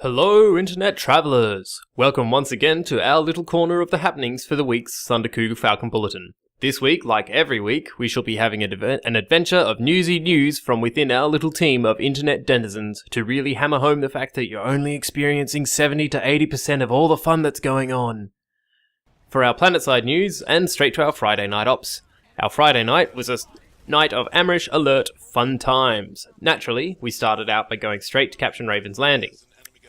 Hello Internet Travellers! Welcome once again to our little corner of the happenings for the week's Thunder Cougar Falcon Bulletin. This week, like every week, we shall be having an adventure of newsy news from within our little team of internet denizens to really hammer home the fact that you're only experiencing 70 to 80% of all the fun that's going on. For our planetside news, and straight to our Friday night ops. Our Friday night was a night of Amrish Alert fun times. Naturally, we started out by going straight to Captain Raven's Landing.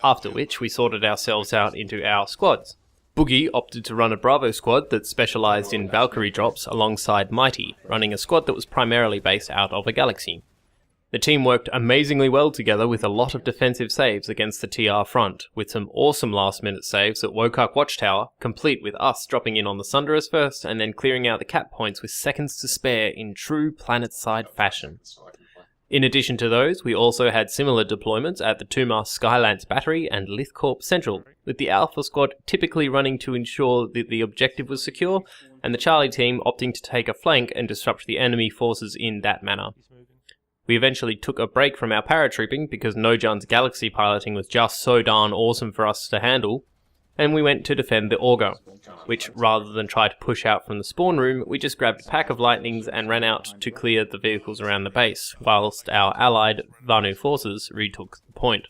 After which, we sorted ourselves out into our squads. Boogie opted to run a Bravo squad that specialised in Valkyrie drops alongside Mighty, running a squad that was primarily based out of a galaxy. The team worked amazingly well together with a lot of defensive saves against the TR front, with some awesome last-minute saves at Wokak Watchtower, complete with us dropping in on the Sunderers first and then clearing out the cap points with seconds to spare in true planet-side fashion. In addition to those, we also had similar deployments at the Two-Mast Skylance Battery and Lithcorp Central, with the Alpha Squad typically running to ensure that the objective was secure, and the Charlie team opting to take a flank and disrupt the enemy forces in that manner. We eventually took a break from our paratrooping because Nojan's galaxy piloting was just so darn awesome for us to handle, and we went to defend the Augur, which, rather than try to push out from the spawn room, we just grabbed a pack of lightnings and ran out to clear the vehicles around the base, whilst our allied Vanu forces retook the point.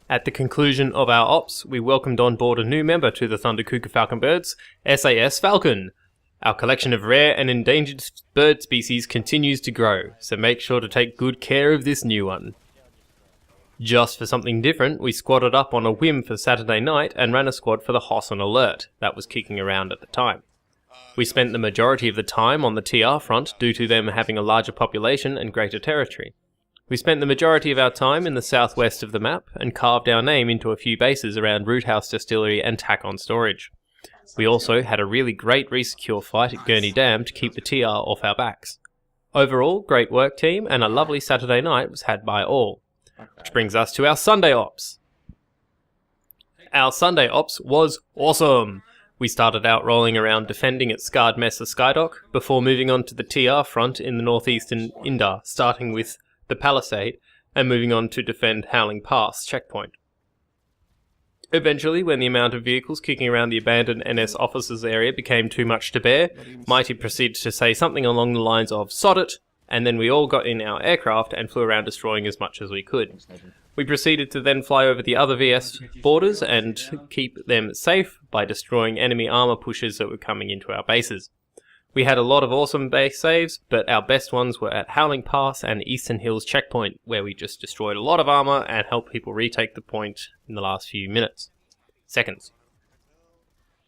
At the conclusion of our ops, we welcomed on board a new member to the Thunder Cougar Falcon birds, SAS Falcon. Our collection of rare and endangered bird species continues to grow, so make sure to take good care of this new one. Just for something different, we squadded up on a whim for Saturday night and ran a squad for the Hosson Alert that was kicking around at the time. We spent the majority of the time on the TR front due to them having a larger population and greater territory. We spent the majority of our time in the southwest of the map and carved our name into a few bases around Roothouse Distillery and Tack-On Storage. We also had a really great resecure fight at Gurney Dam to keep the TR off our backs. Overall, great work team, and a lovely Saturday night was had by all. Which brings us to our Sunday Ops. Our Sunday Ops was awesome! We started out rolling around defending at Scarred Mesa Skydock, before moving on to the TR front in the northeastern Indar, starting with the Palisade, and moving on to defend Howling Pass checkpoint. Eventually, when the amount of vehicles kicking around the abandoned NS officers area became too much to bear, Mighty proceeded to say something along the lines of "Sod it!" and then we all got in our aircraft and flew around destroying as much as we could. We proceeded to then fly over the other VS borders and keep them safe by destroying enemy armor pushers that were coming into our bases. We had a lot of awesome base saves, but our best ones were at Howling Pass and Eastern Hills checkpoint, where we just destroyed a lot of armor and helped people retake the point in the last few seconds.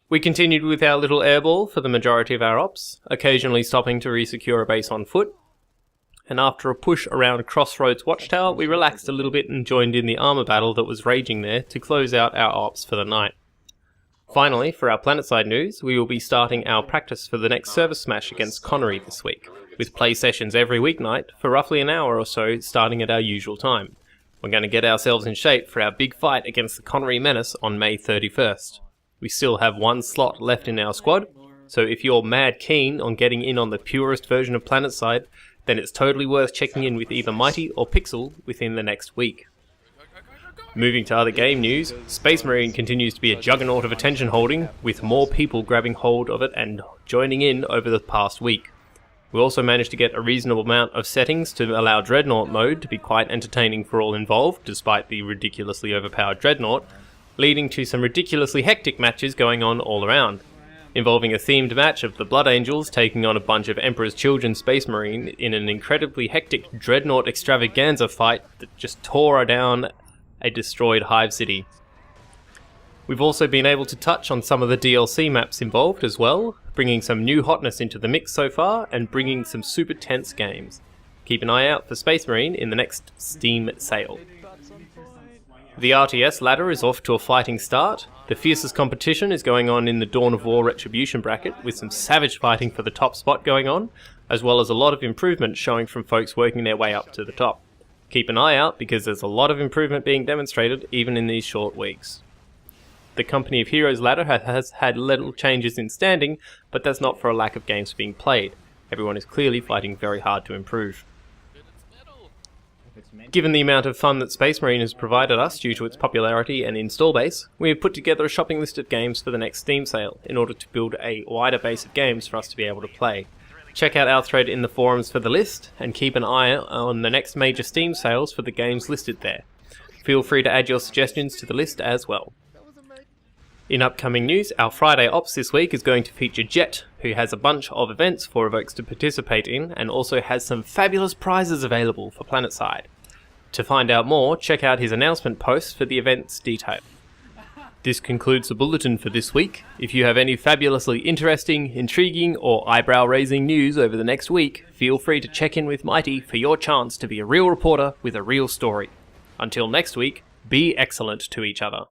We continued with our little airball for the majority of our ops, occasionally stopping to resecure a base on foot, and after a push around Crossroads Watchtower, we relaxed a little bit and joined in the armor battle that was raging there to close out our ops for the night. Finally, for our planetside news, we will be starting our practice for the next service smash against Connery this week, with play sessions every weeknight for roughly an hour or so starting at our usual time. We're going to get ourselves in shape for our big fight against the Connery Menace on May 31st. We still have one slot left in our squad, so if you're mad keen on getting in on the purest version of planetside, then it's totally worth checking in with either Mighty or Pixel within the next week. Moving to other game news, Space Marine continues to be a juggernaut of attention holding, with more people grabbing hold of it and joining in over the past week. We also managed to get a reasonable amount of settings to allow Dreadnought mode to be quite entertaining for all involved, despite the ridiculously overpowered Dreadnought, leading to some ridiculously hectic matches going on all around, involving a themed match of the Blood Angels taking on a bunch of Emperor's Children Space Marine in an incredibly hectic Dreadnought extravaganza fight that just tore down a destroyed Hive City. We've also been able to touch on some of the DLC maps involved as well, bringing some new hotness into the mix so far and bringing some super tense games. Keep an eye out for Space Marine in the next Steam sale. The RTS ladder is off to a fighting start. The fiercest competition is going on in the Dawn of War Retribution bracket, with some savage fighting for the top spot going on, as well as a lot of improvement showing from folks working their way up to the top. Keep an eye out because there's a lot of improvement being demonstrated even in these short weeks. The Company of Heroes ladder has had little changes in standing, but that's not for a lack of games being played. Everyone is clearly fighting very hard to improve. Given the amount of fun that Space Marine has provided us due to its popularity and install base, we have put together a shopping list of games for the next Steam sale in order to build a wider base of games for us to be able to play. Check out our thread in the forums for the list, and keep an eye on the next major Steam sales for the games listed there. Feel free to add your suggestions to the list as well. In upcoming news, our Friday Ops this week is going to feature Jet, who has a bunch of events for Evokes to participate in, and also has some fabulous prizes available for PlanetSide. To find out more, check out his announcement post for the event's detail. This concludes the bulletin for this week. If you have any fabulously interesting, intriguing, or eyebrow-raising news over the next week, feel free to check in with Mighty for your chance to be a real reporter with a real story. Until next week, be excellent to each other.